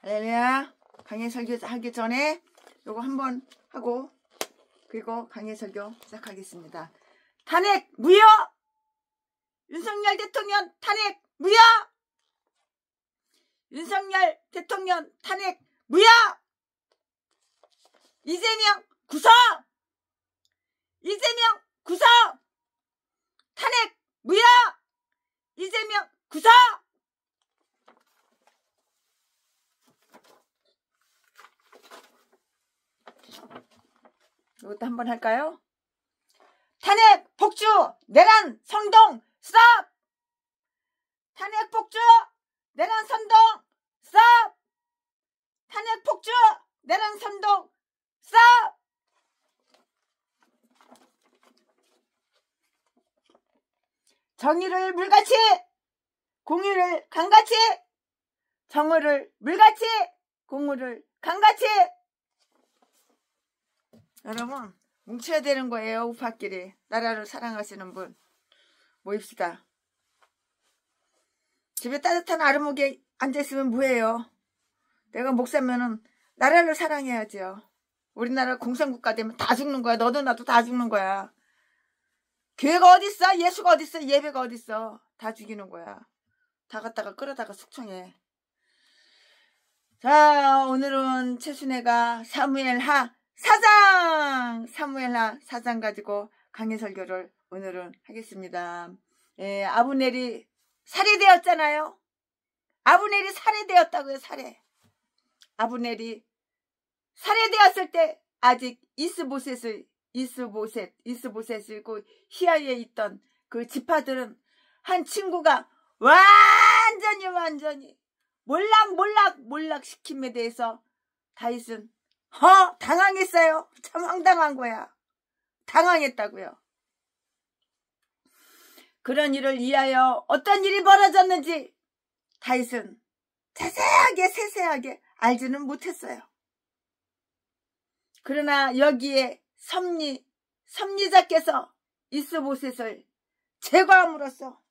할렐루야. 강의 설교 하기 전에 요거 한번 하고 그리고 강의 설교 시작하겠습니다. 탄핵 무효! 윤석열 대통령 탄핵 무효! 윤석열 대통령 탄핵 무효! 이재명 구속! 이재명 구속! 탄핵 무효! 이재명 구속! 이것도 한번 할까요? 탄핵 폭주 내란 선동 스톱! 탄핵 폭주 내란 선동 스톱! 탄핵 폭주 내란 선동 스톱! 정의를 물같이, 공의를 강같이, 정의를 물같이, 공의를 강같이. 여러분 뭉쳐야 되는 거예요. 우파끼리 나라를 사랑하시는 분 모입시다. 집에 따뜻한 아르목에 앉아있으면 뭐해요? 내가 목사면은 나라를 사랑해야죠. 우리나라 공산국가 되면 다 죽는 거야. 너도 나도 다 죽는 거야. 교회가 어딨어? 예수가 어딨어? 예배가 어딨어? 다 죽이는 거야. 다 갖다가 끌어다가 숙청해. 자, 오늘은 최순애가 사무엘하 4장 가지고 강의 설교를 오늘은 하겠습니다. 예, 아브넬이 살해되었잖아요. 아브넬이 살해되었다고요. 아브넬이 살해되었을 때 아직 이스보셋이고 히야에 있던 그 지파들은 한 친구가 완전히 몰락 시킴에 대해서 다윗은 당황했어요. 참 황당한 거야. 당황했다고요. 그런 일을 위하여 어떤 일이 벌어졌는지 다윗은 세세하게 알지는 못했어요. 그러나 여기에 섭리자께서 이스보셋을 제거함으로써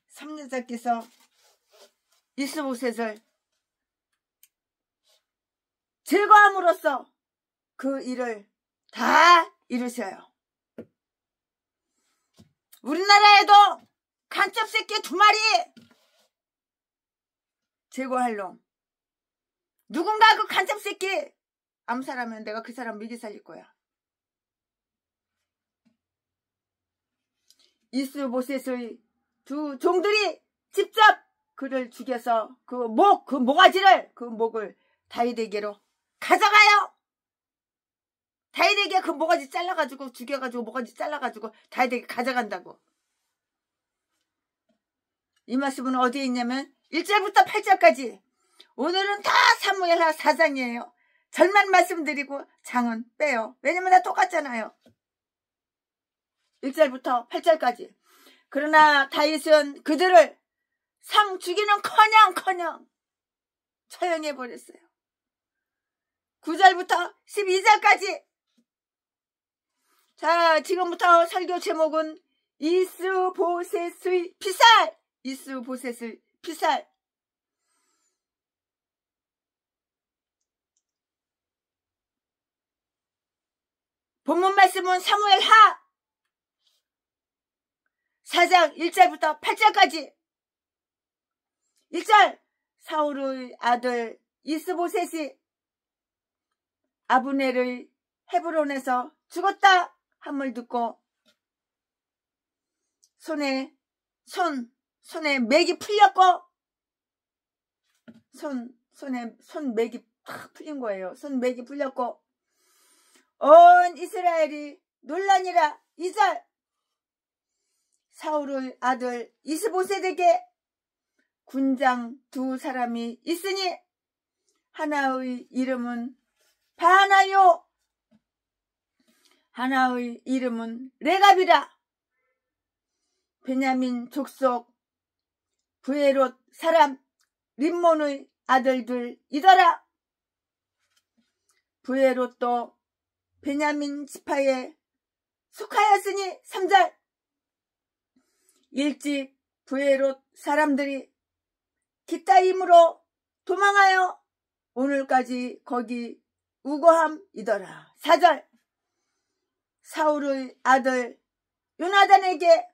섭리자께서 이스보셋을 제거함으로써 그 일을 다 이루셔요. 우리나라에도 간첩 새끼 2마리 제거할 놈. 누군가 그 간첩 새끼 암살하면 내가 그 사람 먹이 살릴 거야. 이스보셋의 2 종들이 직접 그를 죽여서 그 목을 다윗에게로 가져가요. 다윗에게 그 모가지 잘라가지고 죽여가지고 모가지 잘라가지고 다윗에게 가져간다고. 이 말씀은 어디에 있냐면 1절부터 8절까지. 오늘은 다 사무엘하 4장이에요. 절만 말씀드리고 장은 빼요. 왜냐면 다 똑같잖아요. 1절부터 8절까지. 그러나 다윗은 그들을 상 죽이는 커녕 처형해버렸어요. 9절부터 12절까지. 자, 지금부터 설교 제목은 이스보셋의 피살. 본문 말씀은 사무엘하 4장 1절부터 8절까지. 1절, 사울의 아들 이스보셋이 아브넬의 헤브론에서 죽었다 함을 듣고 손에 맥이 풀렸고 손 맥이 탁 풀린 거예요. 손 맥이 풀렸고 온 이스라엘이 놀라니라. 2절, 사울의 아들 이스보셋에게 군장 2 사람이 있으니 하나의 이름은 바나요, 하나의 이름은 레갑이라. 베냐민 족속 브에롯 사람 림몬의 아들들이더라. 브에롯도 베냐민 지파에 속하였으니. 3절, 일찍 브에롯 사람들이 기타임으로 도망하여 오늘까지 거기 우거함이더라. 4절 사울의 아들 요나단에게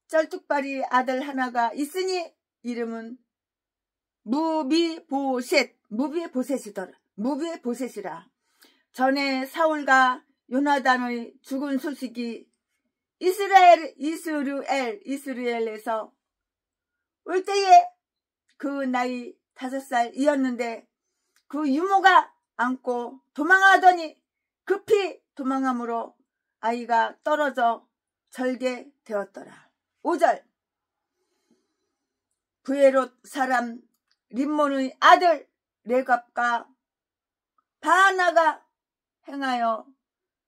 쩔뚝발이 아들 하나가 있으니 이름은 무비보셋이라. 전에 사울과 요나단의 죽은 소식이 이스라엘에서 올 때에 그 나이 5살이었는데 그 유모가 안고 도망하더니 급히 도망함으로 아이가 떨어져 절게 되었더라. 5절 브에롯 사람 림몬의 아들 레갑과 바하나가 행하여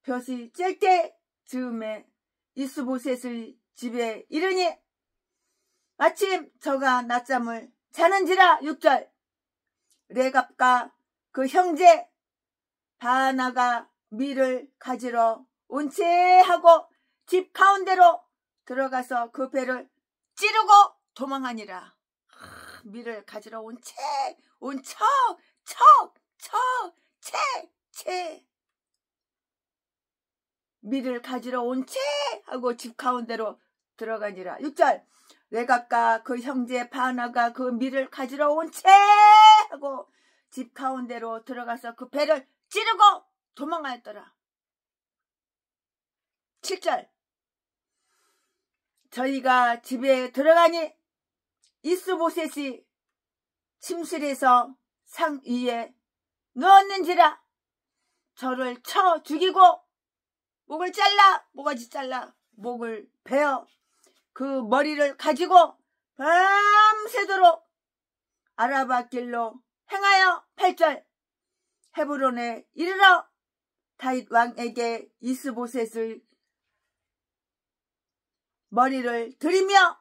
벼시 찔 때 즈음에 이스보셋의 집에 이르니 마침 저가 낮잠을 자는지라. 6절 레갑과 그 형제 바하나가 밀을 가지러 온 채 하고 집 가운데로 들어가서 그 배를 찌르고 도망하니라. 밀을 가지러 온 밀을 가지러 온 채 하고 집 가운데로 들어가니라. 6절 레갑과 그 형제 바하나가 그 밀을 가지러 온 채 하고 집 가운데로 들어가서 그 배를 찌르고 도망하였더라. 7절 저희가 집에 들어가니 이스보셋이 침실에서 상 위에 누웠는지라. 저를 쳐 죽이고 모가지 잘라 목을 베어 그 머리를 가지고 밤새도록 아라바 길로 행하여 8절 헤브론에 이르러 다윗 왕에게 이스보셋의 머리를 들이며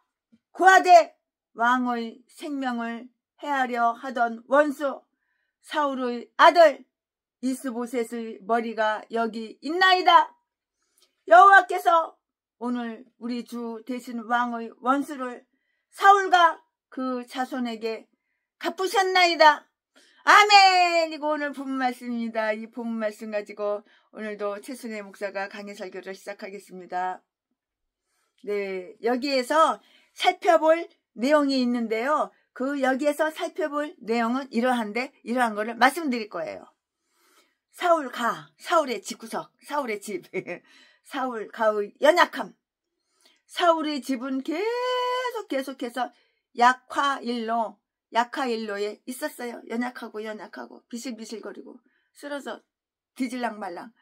구하되 왕의 생명을 해하려 하던 원수 사울의 아들 이스보셋의 머리가 여기 있나이다. 여호와께서 오늘 우리 주 대신 왕의 원수를 사울과 그 자손에게 갚으셨나이다. 아멘. 이거 오늘 본문 말씀입니다. 이 본문 말씀 가지고 오늘도 최순애 목사가 강해 설교를 시작하겠습니다. 네, 여기에서 살펴볼 내용이 있는데요. 여기에서 살펴볼 내용은 이러한 거를 말씀드릴 거예요. 사울의 집구석, 사울의 집, 사울가의 연약함. 사울의 집은 계속해서 약화일로에 있었어요. 연약하고 비실비실거리고 쓰러져 뒤질랑말랑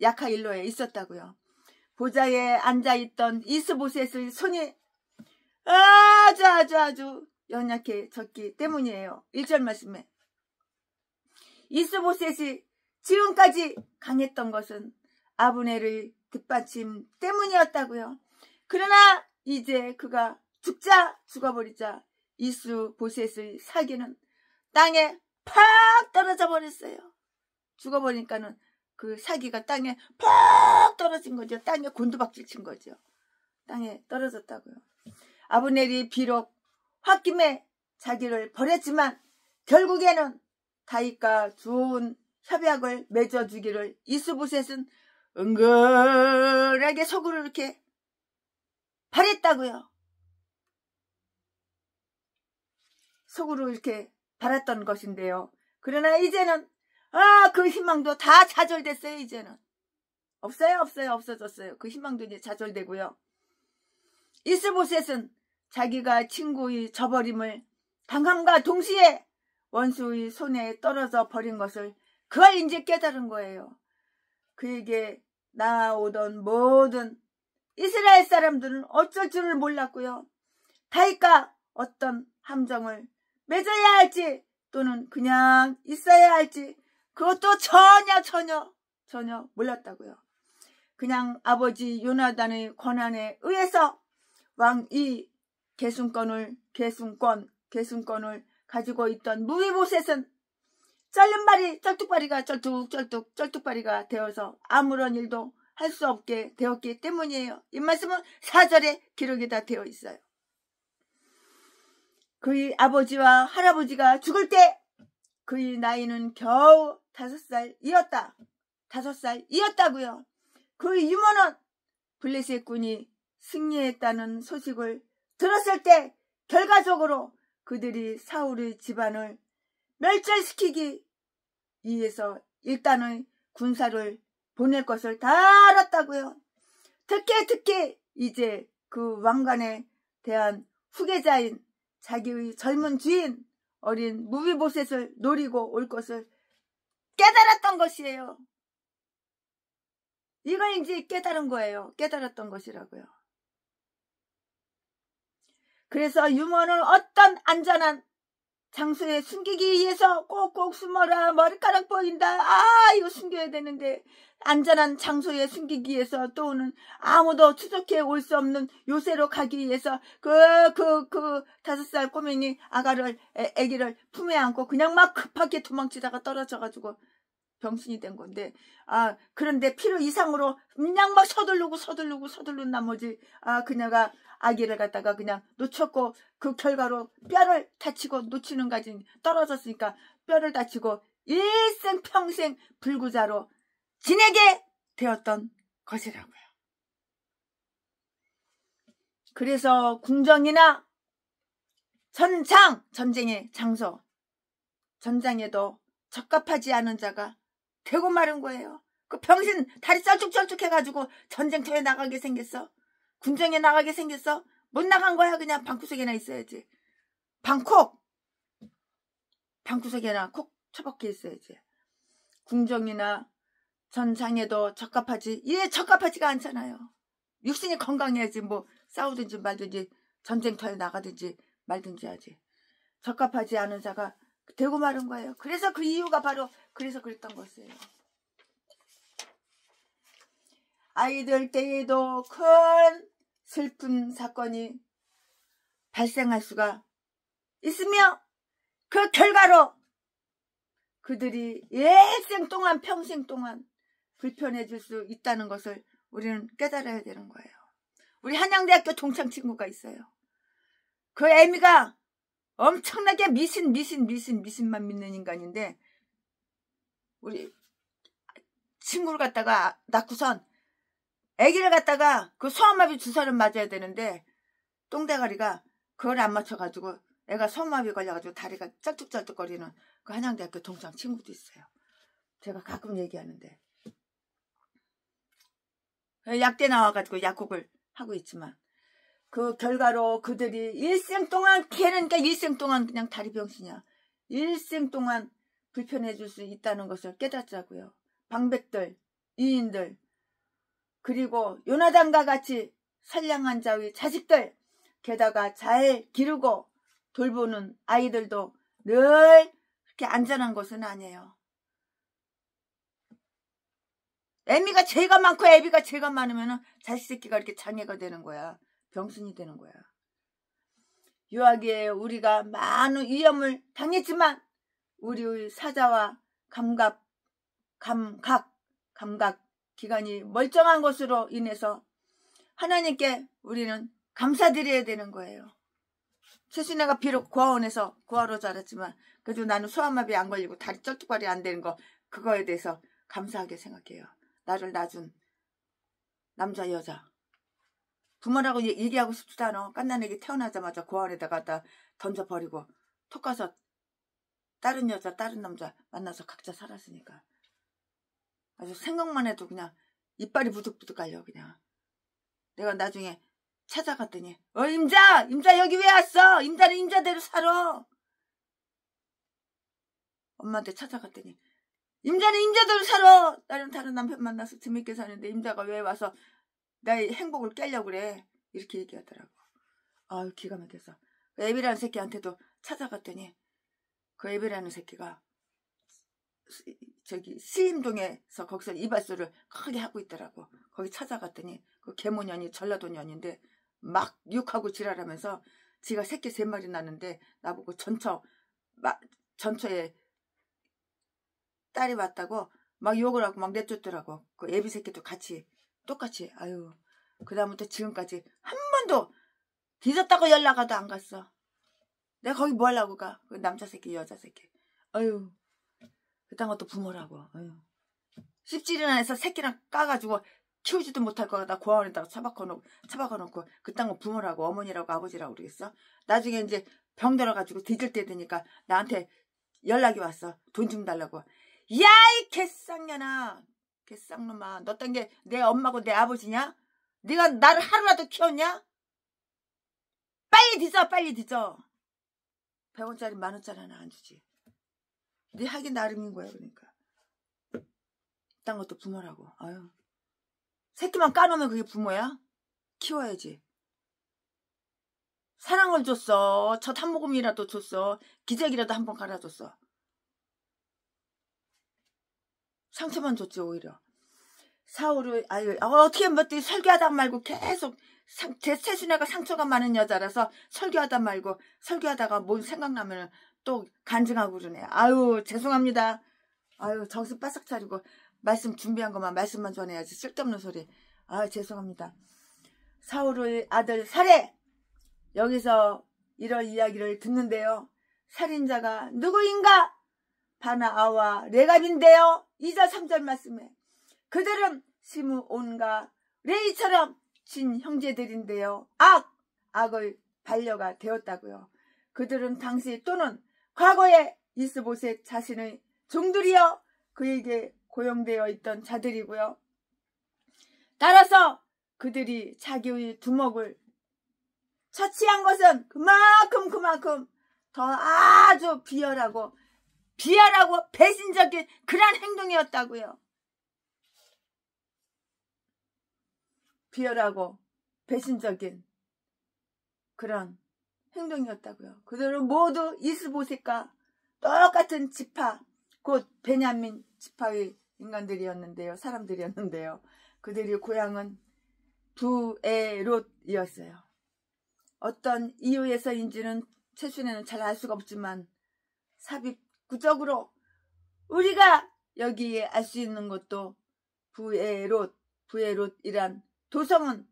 약화일로에 있었다고요. 보좌에 앉아있던 이스보셋의 손이 아주 연약해졌기 때문이에요. 1절 말씀에 이스보셋이 지금까지 강했던 것은 아브넬의 뒷받침 때문이었다고요. 그러나 이제 그가 죽어버리자 이스보셋의 사기는 땅에 팍 떨어져 버렸어요. 죽어버리니까는 그 사기가 땅에 팍 떨어진 거죠. 땅에 곤두박질 친 거죠. 땅에 떨어졌다고요. 아브넬이 비록 홧김에 자기를 버렸지만 결국에는 다윗과 좋은 협약을 맺어주기를 이스보셋은 은근하게 속으로 이렇게 바랬다고요. 속으로 이렇게 바랐던 것인데요. 그러나 이제는 그 희망도 다 좌절됐어요. 이제는 없어졌어요. 그 희망도 이제 좌절되고요. 이스보셋은 자기가 친구의 저버림을 당함과 동시에 원수의 손에 떨어져 버린 것을 그걸 이제 깨달은 거예요. 그에게 나오던 모든 이스라엘 사람들은 어쩔 줄을 몰랐고요. 다윗과 어떤 함정을 맺어야 할지 또는 그냥 있어야 할지 그것도 전혀 몰랐다고요. 그냥 아버지 요나단의 권한에 의해서 왕이 계승권을 가지고 있던 무비보셋은 쩔뚝발이가 되어서 아무런 일도 할 수 없게 되었기 때문이에요. 이 말씀은 4절에 기록이 다 되어 있어요. 그의 아버지와 할아버지가 죽을 때 그의 나이는 겨우 5살이었다. 5살이었다고요. 그의 유모는 블레셋군이 승리했다는 소식을 들었을 때 결과적으로 그들이 사울의 집안을 멸절시키기 위해서 일단의 군사를 보낼 것을 다 알았다고요. 특히 이제 그 왕관에 대한 후계자인 자기의 젊은 주인 어린 무비보셋을 노리고 올 것을 깨달았던 것이에요. 이걸 이제 깨달은 거예요. 깨달았던 것이라고요. 그래서 유모는 어떤 안전한 장소에 숨기기 위해서 꼭꼭 숨어라. 머리카락 보인다. 이거 숨겨야 되는데 안전한 장소에 숨기기 위해서 또는 아무도 추적해 올 수 없는 요새로 가기 위해서 그 5살 꼬맹이 아기를 품에 안고 그냥 막 급하게 도망치다가 떨어져가지고 병신이 된 건데 그런데 필요 이상으로 그냥 막 서두르는 나머지 그녀가 아기를 갖다가 그냥 놓쳤고 그 결과로 뼈를 다치고 놓치는 까지 떨어졌으니까 뼈를 다치고 일생평생 불구자로 지내게 되었던 것이라고요. 그래서 궁정이나 전쟁의 장소, 전장에도 적합하지 않은 자가 되고 마른 거예요. 그 병신 다리 쩔쭉쩔쭉 해가지고 전쟁터에 나가게 생겼어. 군정에 나가게 생겼어. 못 나간 거야. 그냥 방구석에나 있어야지. 방구석에나 콕 처박혀 있어야지. 궁정이나 전장에도 적합하지가 않잖아요. 육신이 건강해야지 뭐 싸우든지 말든지 전쟁터에 나가든지 말든지 하지. 적합하지 않은 자가 되고 마른 거예요. 그래서 그 이유가 바로 그래서 그랬던 것이에요. 아이들 때에도 큰 슬픈 사건이 발생할 수가 있으며 그 결과로 그들이 일생 동안 평생 동안 불편해질 수 있다는 것을 우리는 깨달아야 되는 거예요. 우리 한양대학교 동창 친구가 있어요. 그 애미가 엄청나게 미신만 믿는 인간인데 우리 친구를 갖다가 낳고선 아기를 갖다가 그 소아마비 주사를 맞아야 되는데 똥대가리가 그걸 안 맞춰가지고 애가 소아마비 걸려가지고 다리가 쩔뚝쩔뚝거리는 그 한양대학교 동창 친구도 있어요. 제가 가끔 얘기하는데 약대 나와가지고 약국을 하고 있지만 그 결과로 그들이 일생 동안 걔는 일생 동안 그냥 다리 병신이야. 일생 동안 불편해질 수 있다는 것을 깨닫자고요. 방백들, 이인들 그리고 요나단과 같이 선량한 자의 자식들 게다가 잘 기르고 돌보는 아이들도 늘 그렇게 안전한 것은 아니에요. 애미가 죄가 많고 애비가 죄가 많으면 자식 새끼가 이렇게 장애가 되는 거야. 병신이 되는 거야. 유아기에 우리가 많은 위험을 당했지만 우리의 사자와 감각 기관이 멀쩡한 것으로 인해서 하나님께 우리는 감사드려야 되는 거예요. 최순애가 비록 고아원에서 고아로 자랐지만 그래도 나는 소아마비 안 걸리고 다리 쩔뚝발이 안 되는 거 그거에 대해서 감사하게 생각해요. 나를 낳아준 남자 여자 부모라고 얘기하고 싶지도 않아. 갓난애기 태어나자마자 고아원에다가 던져버리고 톡 가서 다른 여자 다른 남자 만나서 각자 살았으니까 아주 생각만 해도 그냥 이빨이 부득부득 깔려. 그냥 내가 나중에 찾아갔더니 임자 여기 왜 왔어? 임자는 임자대로 살아. 엄마한테 찾아갔더니 임자는 임자대로 살아. 나는 다른 남편 만나서 재밌게 사는데 임자가 왜 와서 나의 행복을 깨려고 그래. 이렇게 얘기하더라고. 기가 막혀서 애비라는 새끼한테도 찾아갔더니 그 애비라는 새끼가 저기 시임동에서 거기서 이발소를 크게 하고 있더라고. 거기 찾아갔더니 그 계모년이 전라도 년인데 막 욕하고 지랄하면서 지가 새끼 3마리 낳는데 나보고 전처에 딸이 왔다고 막 욕을 하고 막 내쫓더라고. 그 애비 새끼도 똑같이 그 다음부터 지금까지 한 번도 뒤졌다고 연락 와도 안 갔어. 내가 거기 뭐 하려고 가? 그 남자 새끼 여자 새끼. 아유 그딴 것도 부모라고. 아유. 씹질이나 해서 새끼랑 까가지고 키우지도 못할 거다 고아원에다가 처박아놓고 그딴 거 부모라고 어머니라고 아버지라고 그러겠어? 나중에 이제 병 들어가지고 뒤질 때 되니까 나한테 연락이 왔어. 돈 좀 달라고. 야 이 개쌍년아 개쌍놈아 너 딴 게 내 엄마고 내 아버지냐? 네가 나를 하루라도 키웠냐? 빨리 뒤져 빨리 뒤져. 100원짜리 10,000원짜리 하나 안 주지. 네 하기 나름인 거야 그러니까. 딴 것도 부모라고. 아유. 새끼만 까놓으면 그게 부모야? 키워야지. 사랑을 줬어. 첫 한 모금이라도 줬어. 기저귀라도 한 번 갈아줬어. 상처만 줬지 오히려. 사오를 어떻게 뭐 설교하다 말고 계속 제 세순애가 상처가 많은 여자라서 설교하다 말고 설교하다가 뭘 생각나면 또 간증하고 그러네. 아유 죄송합니다. 아유 정신 바싹 차리고 말씀 준비한 것만 말씀만 전해야지. 쓸데없는 소리. 아 죄송합니다. 사울의 아들 살해. 여기서 이런 이야기를 듣는데요. 살인자가 누구인가? 바나아와 레갑인데요. 2절 3절 말씀에 그들은 시므온과 레이처럼 친 형제들인데요. 악의 반려가 되었다고요. 그들은 당시 또는 과거에 이스보셋 자신의 종들이여 그에게 고용되어 있던 자들이고요. 따라서 그들이 자기의 두목을 처치한 것은 그만큼 더 아주 비열하고 배신적인 그런 행동이었다고요. 비열하고 배신적인 그런 행동이었다고요. 그들은 모두 이스보셋과 똑같은 지파 곧 베냐민 지파의 인간들이었는데요. 사람들이었는데요. 그들의 고향은 부에롯이었어요. 어떤 이유에서인지는 최순애는 잘 알 수가 없지만 삽입구적으로 우리가 여기에 알 수 있는 것도 부에롯이란 도성은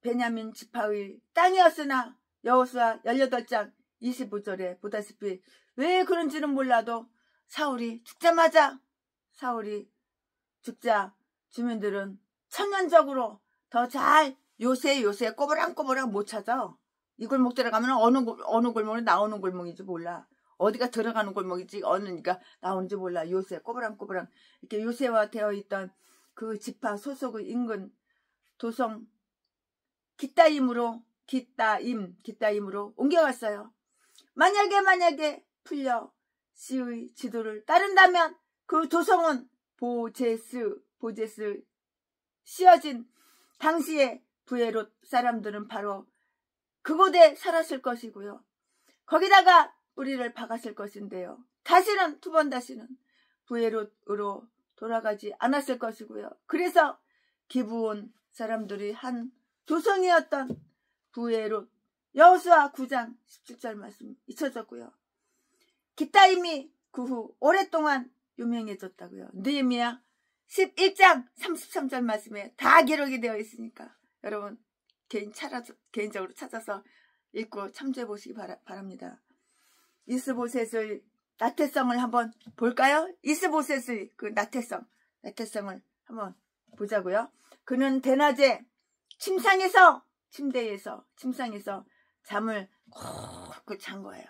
베냐민 지파의 땅이었으나 여호수아 18장 25절에 보다시피 왜 그런지는 몰라도 사울이 죽자 주민들은 천연적으로 더 잘 요새 꼬부랑꼬부랑 못 찾아. 이 골목 들어가면 어느 골목이 나오는 골목인지 몰라. 어디가 들어가는 골목이지 어느니까 나오는지 몰라. 요새 꼬부랑꼬부랑 이렇게 요새화 되어 있던 그 지파 소속의 인근 도성 기따임으로 옮겨갔어요. 만약에 풀려 시의 지도를 따른다면 그 도성은 보제스 씌어진 당시의 부에롯 사람들은 바로 그곳에 살았을 것이고요. 거기다가 뿌리를 박았을 것인데요. 두 번 다시는 부에롯으로 돌아가지 않았을 것이고요. 그래서 기브온 사람들이 한 도성이었던 부에롯 여호수아 9장 17절 말씀 잊혀졌고요. 기타임이 그 후 오랫동안 유명해졌다고요. 느헤미야 11장 33절 말씀에 다 기록이 되어 있으니까 여러분 개인적으로 찾아서 읽고 참조해 보시기 바랍니다. 이스보셋의 나태성을 한번 볼까요? 이스보셋의 그 나태성을 한번 보자고요. 그는 대낮에 침상에서 잠을 콕 잔 거예요.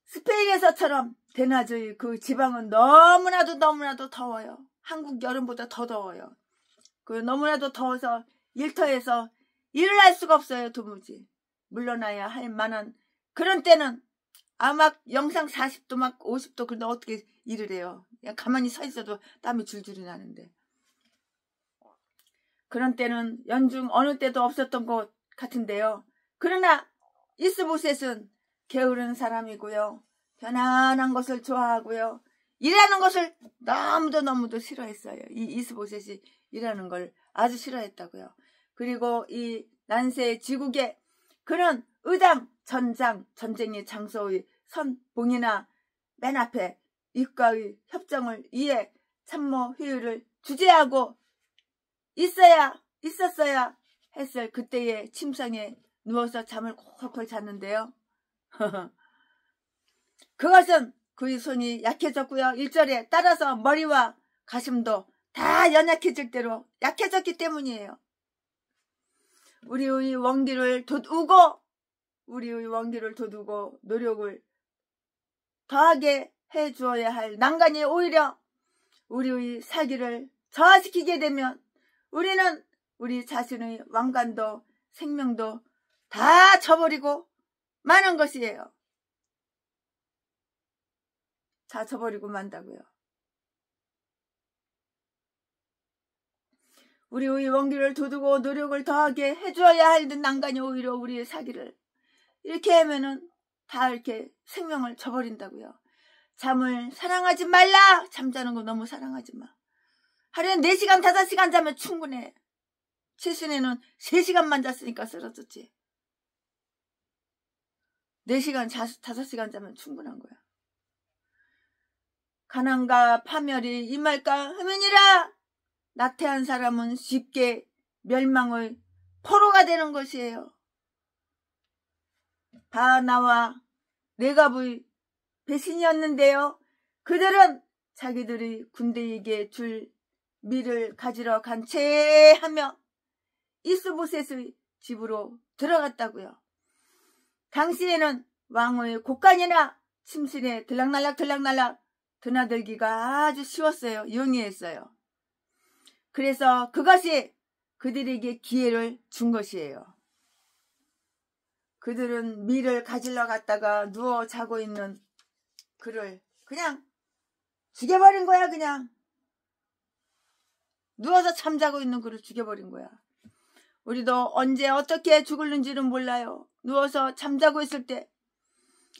스페인에서처럼 대낮의 그 지방은 너무나도 더워요. 한국 여름보다 더 더워요. 그 너무나도 더워서 일터에서 일을 할 수가 없어요. 도무지 물러나야 할 만한 그런 때는 막 영상 40도 막 50도 근데 어떻게 일을 해요. 그냥 가만히 서 있어도 땀이 줄줄이 나는데 그런 때는 연중 어느 때도 없었던 것 같은데요. 그러나 이스보셋은 게으른 사람이고요. 편안한 것을 좋아하고요. 일하는 것을 너무도 싫어했어요. 이 이스보셋이 일하는 걸 아주 싫어했다고요. 그리고 이 난세 지국에 그는 의당, 전쟁의 장소의 선봉이나 맨 앞에 이과의 협정을 위해 참모 회의를 주재하고 있었어야 했을 그때의 침상에 누워서 잠을 콜콜 잤는데요. 그것은 그의 손이 약해졌고요. 1절에 따라서 머리와 가슴도 다 연약해질 대로 약해졌기 때문이에요. 우리의 원기를 돋우고 노력을 더하게 해주어야 할 난간이 오히려 우리의 사기를 저하시키게 되면 우리는 우리 자신의 왕관도 생명도 다 저버리고 마는 것이에요. 다 저버리고 만다고요. 우리의 원기를 돋우고 노력을 더하게 해줘야 할 난간이 오히려 우리의 사기를 이렇게 하면은 다 이렇게 생명을 저버린다고요. 잠을 사랑하지 말라. 잠자는 거 너무 사랑하지 마. 하루에 4시간 5시간 자면 충분해. 최순애는 3시간만 잤으니까 쓰러졌지. 4시간 5시간 자면 충분한 거야. 가난과 파멸이 임할까 하면이라 나태한 사람은 쉽게 멸망의 포로가 되는 것이에요. 바나와 레갑의 배신이었는데요. 그들은 자기들이 군대에게 줄 밀을 가지러 간 채 하며 이스보셋의 집으로 들어갔다고요. 당시에는 왕의 곡간이나 침실에 들락날락 드나들기가 아주 쉬웠어요. 용이했어요. 그래서 그것이 그들에게 기회를 준 것이에요. 그들은 밀을 가지러 갔다가 누워 자고 있는 그를 그냥 죽여버린 거야. 그냥 누워서 잠자고 있는 그를 죽여버린 거야. 우리도 언제 어떻게 죽을는지는 몰라요. 누워서 잠자고 있을 때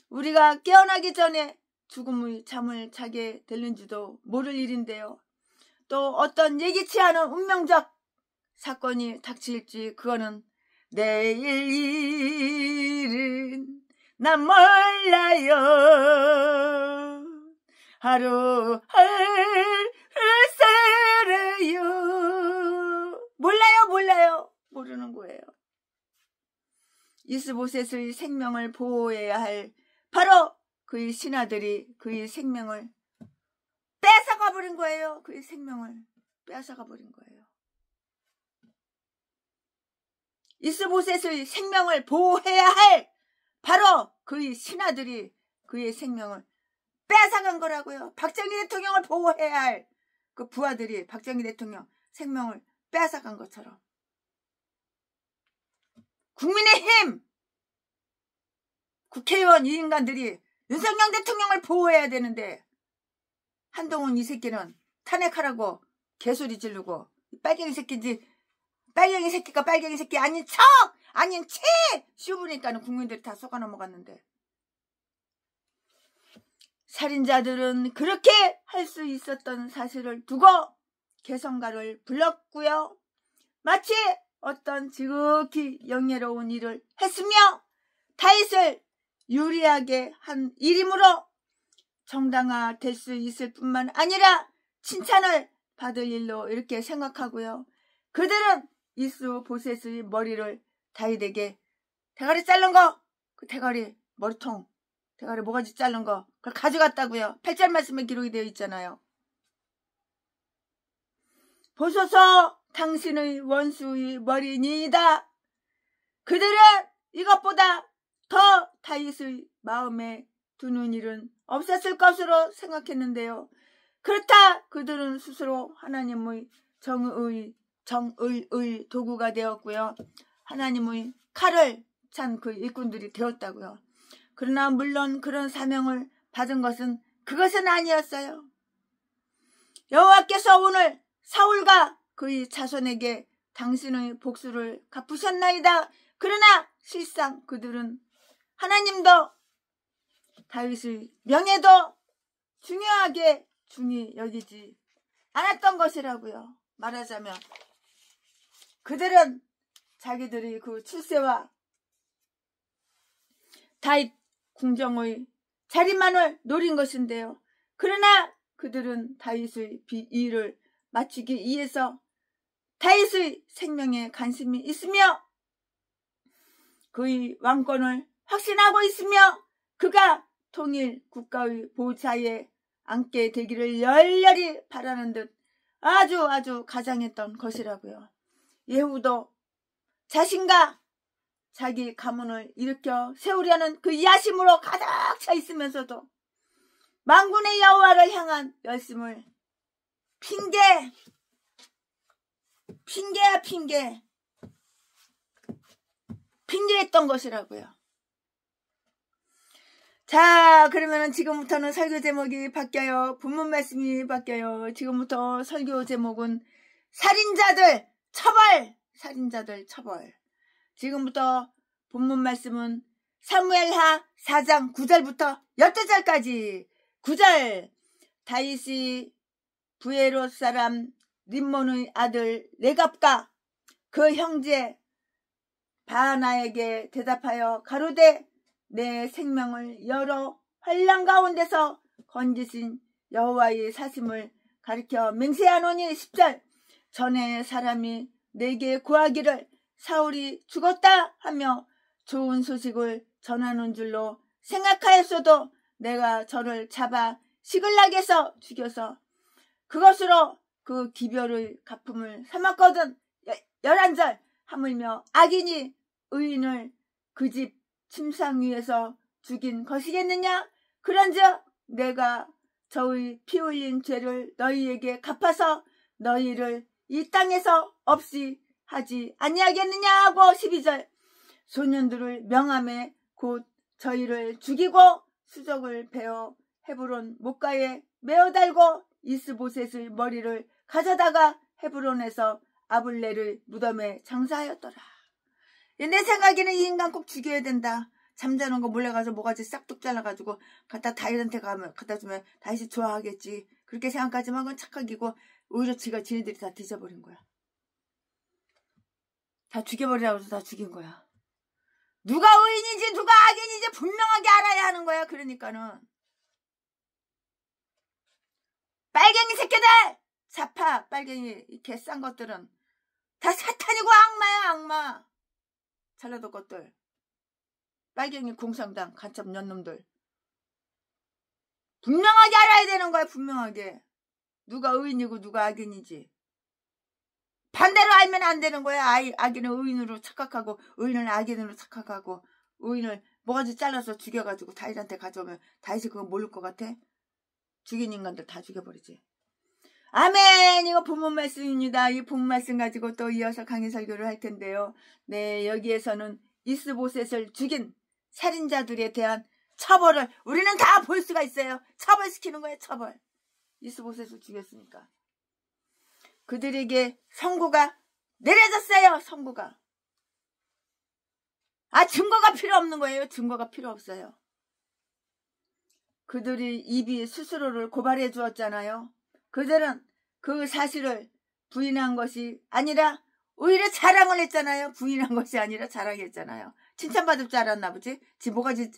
우리가 깨어나기 전에 죽음의 잠을 자게 될는지도 모를 일인데요. 또 어떤 예기치 않은 운명적 사건이 닥칠지 그거는 내일 일은 난 몰라요. 하루 살아요. 몰라요. 모르는 거예요. 이스보셋의 생명을 보호해야 할 바로 그의 신하들이 그의 생명을 뺏어가 버린 거예요. 그의 생명을 뺏어가 버린 거예요. 이스보셋의 생명을 보호해야 할 바로 그의 신하들이 그의 생명을 뺏어간 거라고요. 박정희 대통령을 보호해야 할 그 부하들이 박정희 대통령 생명을 뺏어간 것처럼 국민의힘 국회의원 이 인간들이 윤석열 대통령을 보호해야 되는데 한동훈 이 새끼는 탄핵하라고 개소리 지르고 빨갱이 새끼인지 빨갱이 새끼가 빨갱이 새끼 아닌 척 아닌 채 슈부니까는 국민들이 다 속아 넘어갔는데 살인자들은 그렇게 할 수 있었던 사실을 두고 개성가를 불렀고요. 마치 어떤 지극히 영예로운 일을 했으며 다윗을 유리하게 한 일이므로 정당화될 수 있을 뿐만 아니라 칭찬을 받을 일로 이렇게 생각하고요. 그들은 이스보셋의 머리를 다윗에게 대가리 자른 거, 그 대가리 머리통, 대가리 모가지 자른 거 그걸 가져갔다고요. 8절 말씀에 기록이 되어 있잖아요. 보소서 당신의 원수의 머리니이다. 그들은 이것보다 더 다윗의 마음에 두는 일은 없었을 것으로 생각했는데요. 그렇다 그들은 스스로 하나님의 정의의 도구가 되었고요. 하나님의 칼을 찬 그 일꾼들이 되었다고요. 그러나 물론 그런 사명을 받은 것은 그것은 아니었어요. 여호와께서 오늘 사울과 그의 자손에게 당신의 복수를 갚으셨나이다. 그러나 실상 그들은 하나님도 다윗의 명예도 중요하게 중히 여기지 않았던 것이라고요. 말하자면 그들은 자기들이 그 출세와 다윗 궁정의 자리만을 노린 것인데요. 그러나 그들은 다윗의 일을 마치기 위해서 다윗의 생명에 관심이 있으며 그의 왕권을 확신하고 있으며 그가 통일 국가의 보좌에 앉게 되기를 열렬히 바라는 듯 아주 가장했던 것이라고요. 예후도 자신과 자기 가문을 일으켜 세우려는 그 야심으로 가득 차 있으면서도 만군의 여호와를 향한 열심을 핑계했던 것이라고요. 자, 그러면은 지금부터는 설교 제목이 바뀌어요. 본문 말씀이 바뀌어요. 지금부터 설교 제목은 살인자들 처벌. 지금부터 본문 말씀은 사무엘하 4장 9절부터 12절까지. 9절, 다윗이 부에롯 사람 림몬의 아들 레갑과 그 형제 바나에게 대답하여 가로되 내 생명을 여러 환난 가운데서 건지신 여호와의 사심을 가리켜 맹세하노니. 10절, 전에 사람이 내게 구하기를 사울이 죽었다 하며 좋은 소식을 전하는 줄로 생각하였어도 내가 저를 잡아 시글락에서 죽여서 그것으로 그 기별의 갚음을 삼았거든. 11절, 하물며 악인이 의인을 그 집 침상 위에서 죽인 것이겠느냐. 그런즉 내가 저의 피 흘린 죄를 너희에게 갚아서 너희를 이 땅에서 없이 하지 아니하겠느냐 하고. 12절, 소년들을 명함에 곧 저희를 죽이고 수적을 베어 헤브론 못가에 메어 달고 이스보셋의 머리를 가져다가 헤브론에서 아블넬의 무덤에 장사하였더라. 내 생각에는 이 인간 꼭 죽여야 된다. 잠자는 거 몰래 가서 모가지 싹둑 잘라가지고 갖다 다윗한테 갖다 주면 다윗이 좋아하겠지. 그렇게 생각하지만 그건 착각이고 오히려 지네들이 다 뒤져버린 거야. 다 죽여버리라고 해서 다 죽인 거야. 누가 의인인지 누가 악인인지 분명하게 알아야 하는 거야. 그러니까는 빨갱이 새끼들! 사파 빨갱이 이 개싼 것들은 다 사탄이고 악마야, 악마. 전라도 것들, 빨갱이 공산당 간첩 년놈들 분명하게 알아야 되는 거야. 분명하게 누가 의인이고 누가 악인이지. 반대로 알면 안 되는 거야. 악인을 의인으로 착각하고 의인을 악인으로 착각하고 의인을 모가지 잘라서 죽여가지고 다윗한테 가져오면 다윗이 그거 모를 것 같아? 죽인 인간들 다 죽여버리지. 아멘. 이거 본문 말씀입니다. 이 본문 말씀 가지고 또 이어서 강의 설교를 할 텐데요. 네, 여기에서는 이스보셋을 죽인 살인자들에 대한 처벌을 우리는 다 볼 수가 있어요. 처벌시키는 거예요. 처벌. 이스보셋을 죽였으니까 그들에게 선고가 내려졌어요. 선고가. 증거가 필요 없는 거예요. 증거가 필요 없어요. 그들이 입이 스스로를 고발해 주었잖아요. 그들은 그 사실을 부인한 것이 아니라 오히려 자랑을 했잖아요. 부인한 것이 아니라 자랑했잖아요. 칭찬받을 줄 알았나 보지. 지 뭐가지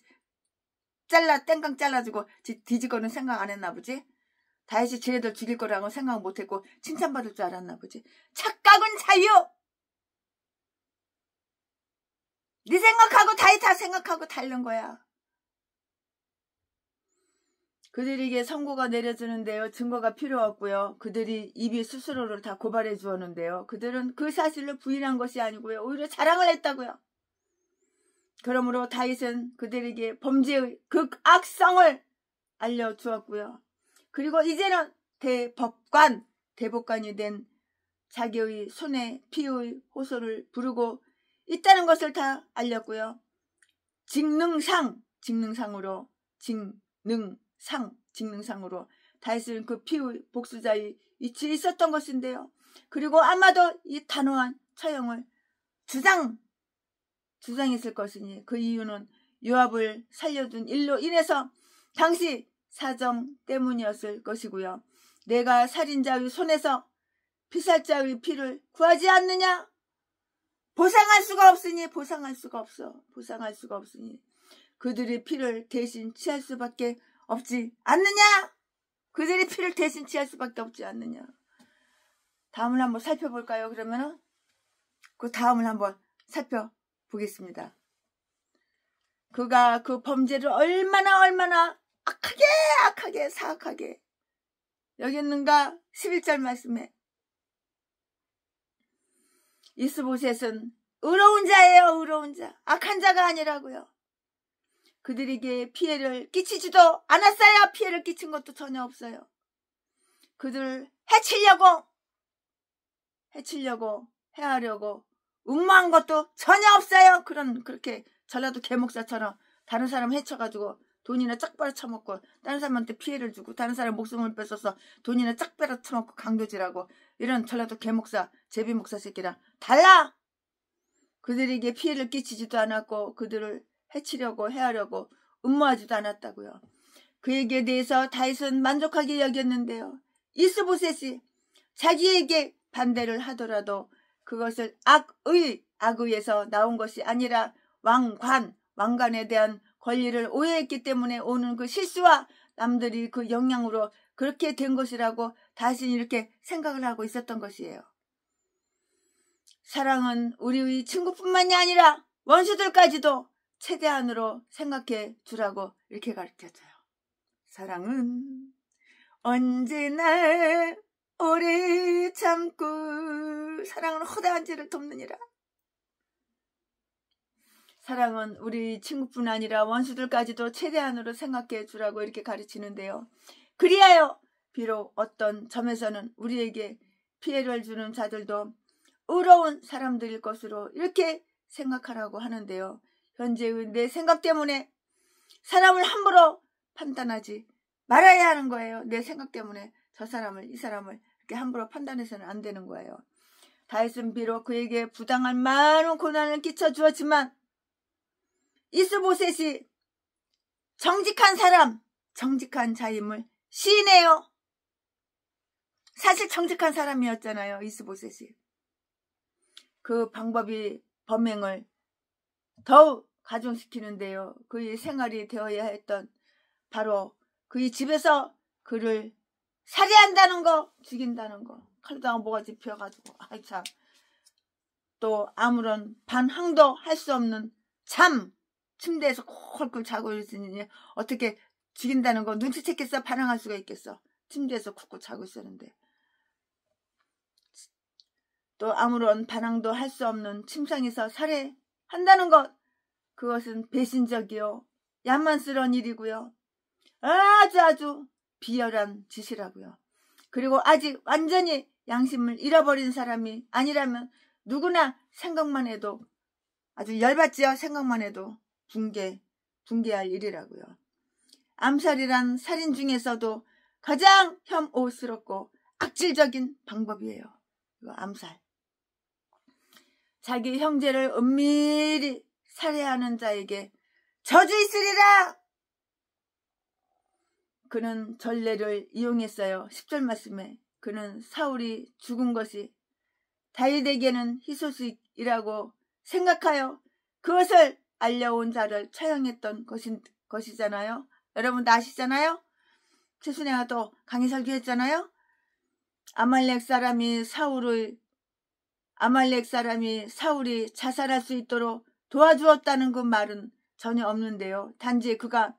땡깡 잘라주고 지 뒤지고는 생각 안 했나 보지. 다윗이 지네들 죽일 거라고 생각 못했고 칭찬받을 줄 알았나 보지. 착각은 자유. 네 생각하고 다윗 다 생각하고 다른 거야. 그들에게 선고가 내려지는데요. 증거가 필요 없고요. 그들이 입이 스스로를 다 고발해 주었는데요. 그들은 그 사실을 부인한 것이 아니고요. 오히려 자랑을 했다고요. 그러므로 다윗은 그들에게 범죄의 극악성을 알려주었고요. 그리고 이제는 대법관이 된 자기의 손에 피의 호소를 부르고 있다는 것을 다 알렸고요. 직능상으로 다윗은 그 피의 복수자의 위치에 있었던 것인데요. 그리고 아마도 이 단호한 처형을 주장했을 것이니 그 이유는 요압을 살려둔 일로 인해서 당시 사정 때문이었을 것이고요. 내가 살인자의 손에서 피살자의 피를 구하지 않느냐? 보상할 수가 없으니 그들의 피를 대신 취할 수밖에 없지 않느냐? 그들의 피를 대신 취할 수밖에 없지 않느냐? 다음을 한번 살펴볼까요? 그러면은 그 다음을 한번 살펴보겠습니다. 그가 그 범죄를 얼마나 악하게 사악하게 여겼는가. 11절 말씀에 이스보셋은 의로운 자예요. 의로운 자. 악한 자가 아니라고요. 그들에게 피해를 끼치지도 않았어요. 피해를 끼친 것도 전혀 없어요. 그들을 해치려고 해하려고 음모한 것도 전혀 없어요. 그렇게 전라도 개목사처럼 다른 사람 해쳐가지고 돈이나 쫙 빨아쳐먹고 다른 사람한테 피해를 주고 다른 사람 목숨을 뺏어서 돈이나 쫙 빨아쳐먹고 강도질하고 이런 전라도 개목사 제비목사 새끼랑 달라. 그들에게 피해를 끼치지도 않았고 그들을 해치려고 해하려고 음모하지도 않았다고요. 그에게 대해서 다윗은 만족하게 여겼는데요. 이스보셋이 자기에게 반대를 하더라도 그것을 악의에서 나온 것이 아니라 왕관에 대한 권리를 오해했기 때문에 오는 그 실수와 남들이 그 영향으로 그렇게 된 것이라고 다시 이렇게 생각을 하고 있었던 것이에요. 사랑은 우리의 친구뿐만이 아니라 원수들까지도 최대한으로 생각해 주라고 이렇게 가르쳐줘요. 사랑은 언제나 오래 참고 사랑은 허다한 죄를 돕느니라. 사랑은 우리 친구뿐 아니라 원수들까지도 최대한으로 생각해 주라고 이렇게 가르치는데요. 그리하여 비록 어떤 점에서는 우리에게 피해를 주는 자들도 의로운 사람들일 것으로 이렇게 생각하라고 하는데요. 현재의 내 생각 때문에 사람을 함부로 판단하지 말아야 하는 거예요. 내 생각 때문에 이 사람을 이렇게 함부로 판단해서는 안 되는 거예요. 다윗은 비록 그에게 부당한 많은 고난을 끼쳐 주었지만 이스보셋이 정직한 사람, 정직한 자임을 시인해요. 사실 정직한 사람이었잖아요. 이스보셋이. 그 방법이 범행을 더욱 가중시키는데요. 그의 생활이 되어야 했던 바로 그의 집에서 그를 살해한다는 거, 죽인다는 거. 칼다가 모가지 피어가지고 아이 참. 또 아무런 반항도 할 수 없는 침대에서 콜콜 자고 있으니 어떻게 죽인다는 거 눈치챘겠어? 반항할 수가 있겠어? 침대에서 쿡쿡 자고 있었는데. 또 아무런 반항도 할 수 없는 침상에서 살해한다는 것, 그것은 배신적이요 야만스러운 일이고요. 아주 비열한 짓이라고요. 그리고 아직 완전히 양심을 잃어버린 사람이 아니라면 누구나 생각만 해도 아주 열받지요. 생각만 해도 붕괴할 일이라고요. 암살이란 살인 중에서도 가장 혐오스럽고 악질적인 방법이에요. 이거 암살. 자기 형제를 은밀히 살해하는 자에게 저주 있으리라. 그는 전례를 이용했어요. 10절 말씀에 그는 사울이 죽은 것이 다윗에게는 희소식이라고 생각하여 그것을 알려온 자를 처형했던 것이잖아요. 여러분도 아시잖아요. 최순애가 또 강의 설교했잖아요. 아말렉 사람이 사울이 자살할 수 있도록 도와주었다는 그 말은 전혀 없는데요. 단지 그가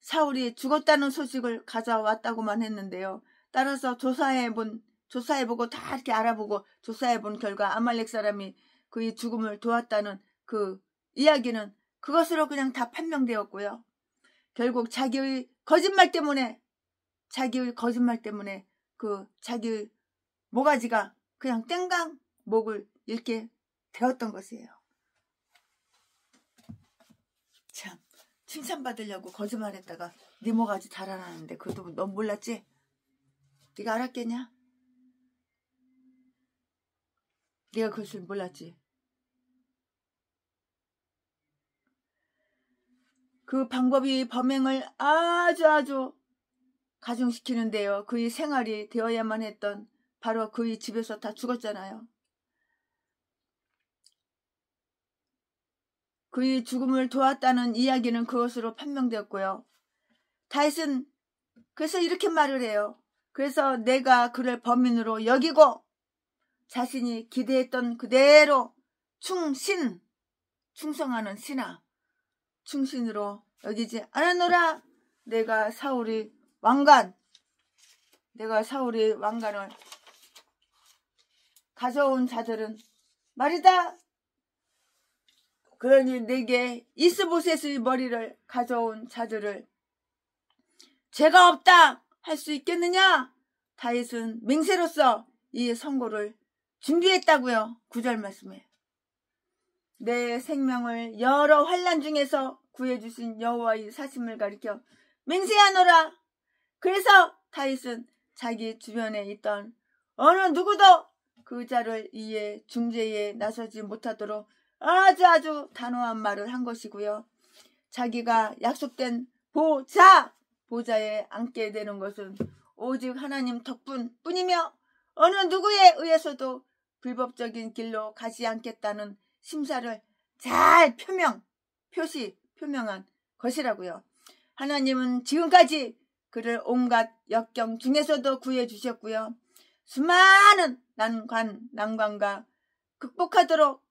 사울이 죽었다는 소식을 가져왔다고만 했는데요. 따라서 조사해보고 다 이렇게 알아보고 조사해본 결과 아말렉 사람이 그의 죽음을 도왔다는 그 이야기는 그것으로 그냥 다 판명되었고요. 결국 자기의 거짓말 때문에 그 자기의 모가지가 그냥 땡강 목을 잃게 되었던 것이에요. 참, 칭찬받으려고 거짓말했다가 네 모가지 달아나는데 그것도 넌 몰랐지? 네가 알았겠냐? 네가 그것을 몰랐지? 그 방법이 범행을 아주 가중시키는데요. 그의 생활이 되어야만 했던 바로 그의 집에서 다 죽었잖아요. 그의 죽음을 도왔다는 이야기는 그것으로 판명되었고요. 다윗은 그래서 이렇게 말을 해요. 그래서 내가 그를 범인으로 여기고 자신이 기대했던 그대로 충성하는 신하. 충신으로 여기지 않았노라. 내가 사울의 왕관을 가져온 자들은 말이다. 그러니 내게 이스보셋의 머리를 가져온 자들을 죄가 없다 할 수 있겠느냐? 다윗은 맹세로서 이 선고를 준비했다고요. 9절 말씀에. 내 생명을 여러 환난 중에서 구해주신 여호와의 사심을 가리켜 맹세하노라. 그래서 다윗은 자기 주변에 있던 어느 누구도 그 자를 이에 중재에 나서지 못하도록 아주 단호한 말을 한 것이고요. 자기가 약속된 보좌에 앉게 되는 것은 오직 하나님 덕분뿐이며 어느 누구에 의해서도 불법적인 길로 가지 않겠다는 심사를 잘 표명한 것이라고요. 하나님은 지금까지 그를 온갖 역경 중에서도 구해주셨고요. 수많은 난관과 극복하도록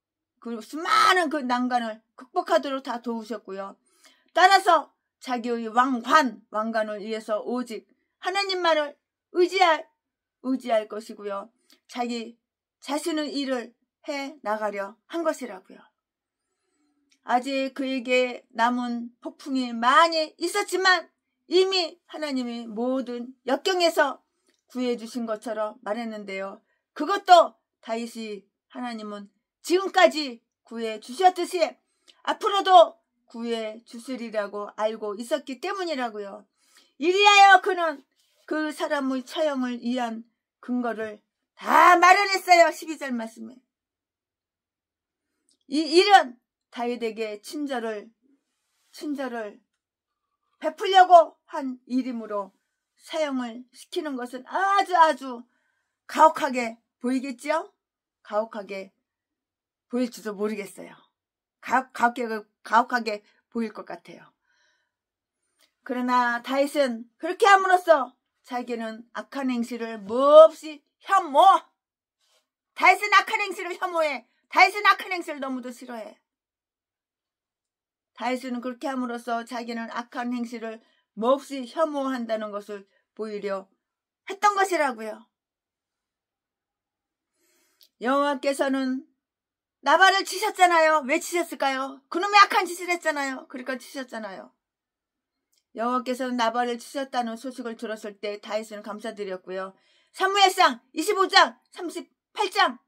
수많은 그 난관을 극복하도록 다 도우셨고요. 따라서 자기의 왕관을 위해서 오직 하나님만을 의지할 것이고요. 자기 자신의 일을 해 나가려 한 것이라고요. 아직 그에게 남은 폭풍이 많이 있었지만 이미 하나님이 모든 역경에서 구해주신 것처럼 말했는데요. 그것도 다윗이 하나님은 지금까지 구해주셨듯이 앞으로도 구해주시리라고 알고 있었기 때문이라고요. 이리하여 그는 그 사람의 처형을 위한 근거를 다 마련했어요. 12절 말씀에. 이 일은 다윗에게 친절을 베풀려고 한 일이므로 사형을 시키는 것은 아주 가혹하게 보이겠죠? 가혹하게 보일지도 모르겠어요. 가혹하게 보일 것 같아요. 그러나 다윗은 그렇게 함으로써 자기는 악한 행실을 몹시 다윗은 악한 행실을 혐오해. 다윗은 악한 행실을 너무도 싫어해. 다윗은 그렇게 함으로써 자기는 악한 행실을 몹시 혐오한다는 것을 보이려 했던 것이라고요. 여호와께서는 나발을 치셨잖아요. 왜 치셨을까요? 그놈의 악한 짓을 했잖아요. 그러니까 치셨잖아요. 여호와께서는 나발을 치셨다는 소식을 들었을 때 다윗은 감사드렸고요. 사무엘상 25장 38절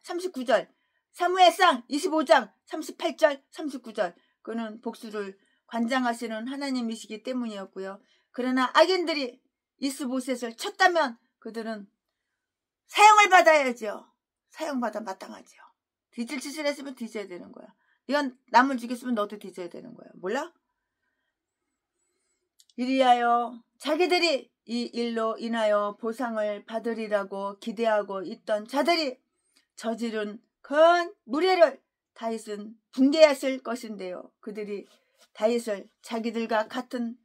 39절 사무엘상 25장 38절 39절 그는 복수를 관장하시는 하나님이시기 때문이었고요. 그러나 악인들이 이스보셋을 쳤다면 그들은 사형을 받아야죠. 사형받아 마땅하죠. 뒤질 짓을 했으면 뒤져야 되는 거야. 네가 남을 죽였으면 너도 뒤져야 되는 거야. 몰라? 이리하여 자기들이 이 일로 인하여 보상을 받으리라고 기대하고 있던 자들이 저지른 큰 무례를 다윗은 붕괴했을 것인데요. 그들이 다윗을 자기들과 같은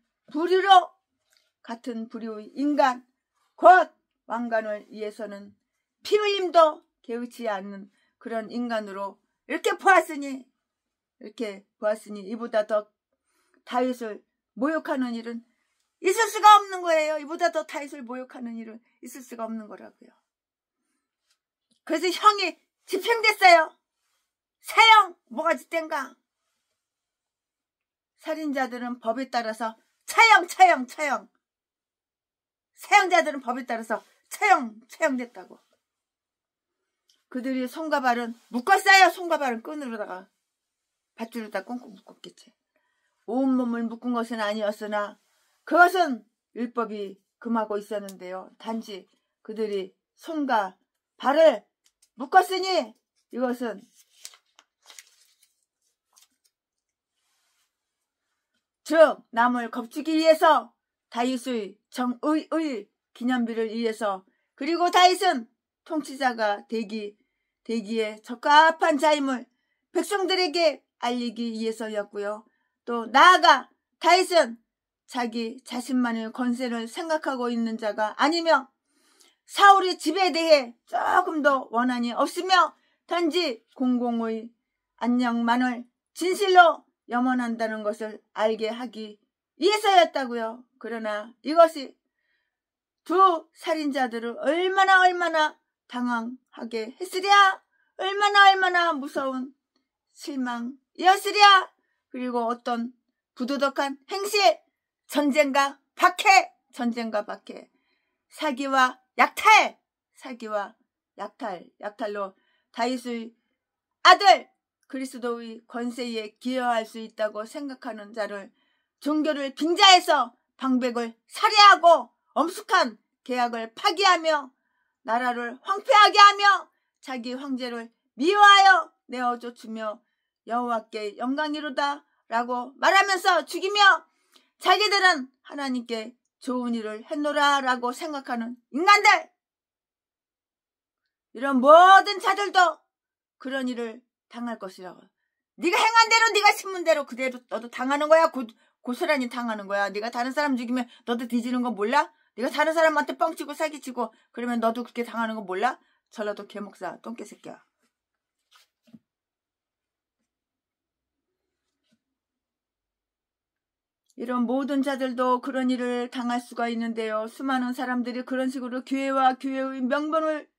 부류의 인간 곧 왕관을 위해서는 피 흘림도 개의치 않는 그런 인간으로 이렇게 보았으니 이보다 더 다윗을 모욕하는 일은 있을 수가 없는 거예요. 이보다 더 다윗을 모욕하는 일은 있을 수가 없는 거라고요. 그래서 형이 집행됐어요. 사형 뭐가지 땐가. 살인자들은 법에 따라서 처형. 사형자들은 법에 따라서 처형됐다고. 그들이 손과 발은 묶었어요. 손과 발은 끈으로다가 밧줄에다 꽁꽁 묶었겠지. 온몸을 묶은 것은 아니었으나 그것은 율법이 금하고 있었는데요. 단지 그들이 손과 발을 묶었으니 이것은 즉 남을 겁주기 위해서 다윗의 정의의 기념비를 위해서 그리고 다윗은 통치자가 되기에 적합한 자임을 백성들에게 알리기 위해서였고요. 또 나아가 다윗은 자기 자신만의 권세를 생각하고 있는 자가 아니며 사울의 집에 대해 조금도 원한이 없으며 단지 공공의 안녕만을 진실로 염원한다는 것을 알게 하기 위해서였다고요. 그러나 이것이 두 살인자들을 얼마나 당황하게 했으랴. 얼마나 무서운 실망이었으랴. 그리고 어떤 부도덕한 행실, 전쟁과 박해, 사기와 약탈로 다윗의 아들 그리스도의 권세에 기여할 수 있다고 생각하는 자를 종교를 빙자해서 방백을 살해하고 엄숙한 계약을 파기하며 나라를 황폐하게 하며 자기 황제를 미워하여 내어 쫓으며 여호와께 영광이로다 라고 말하면서 죽이며 자기들은 하나님께 좋은 일을 했노라 라고 생각하는 인간들, 이런 모든 자들도 그런 일을 당할 것이라고. 네가 행한 대로, 네가 심은 대로 그대로 너도 당하는 거야. 고스란히 당하는 거야. 네가 다른 사람 죽이면 너도 뒤지는 거 몰라? 네가 다른 사람한테 뻥치고 사기치고 그러면 너도 그렇게 당하는 거 몰라? 전라도 개목사 똥개새끼야. 이런 모든 자들도 그런 일을 당할 수가 있는데요. 수많은 사람들이 그런 식으로 교회와 교회의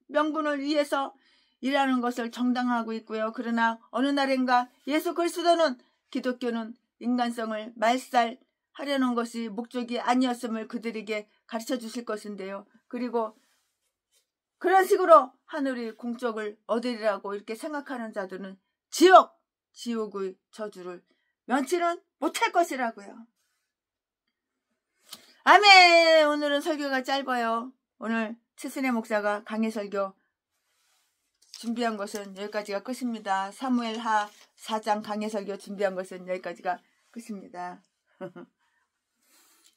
명분을 위해서 일하는 것을 정당화하고 있고요. 그러나 어느 날인가 예수 그리스도는, 기독교는 인간성을 말살하려는 것이 목적이 아니었음을 그들에게 가르쳐 주실 것인데요. 그리고 그런 식으로 하늘의 공적을 얻으리라고 이렇게 생각하는 자들은 지옥의 저주를 면치는 못할 것이라고요. 아멘. 오늘은 설교가 짧아요. 오늘 최순애 목사가 강해 설교 준비한 것은 여기까지가 끝입니다. 사무엘하 4장 강해 설교 준비한 것은 여기까지가 끝입니다.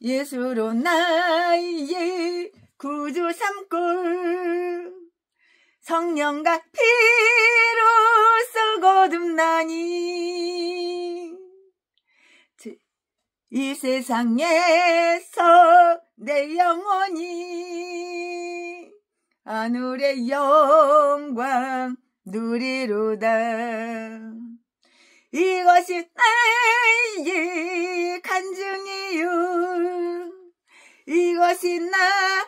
예수로 나의 구주 삼고 성령과 피로 거듭나니 이 세상에서 내 영혼이 하늘의 영광 누리로다. 이것이 나의 간증이요, 이것이 나의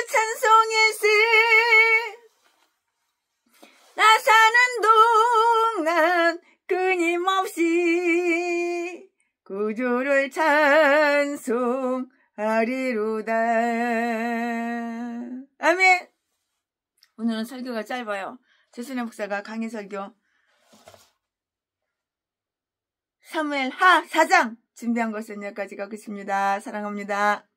찬송일세. 나 사는 동안 끊임없이 구주를 찬송하리로다. 아멘. 오늘은 설교가 짧아요. 최순애 목사가 강의 설교 사무엘하 4장 준비한 것은 여기까지가 끝입니다. 사랑합니다.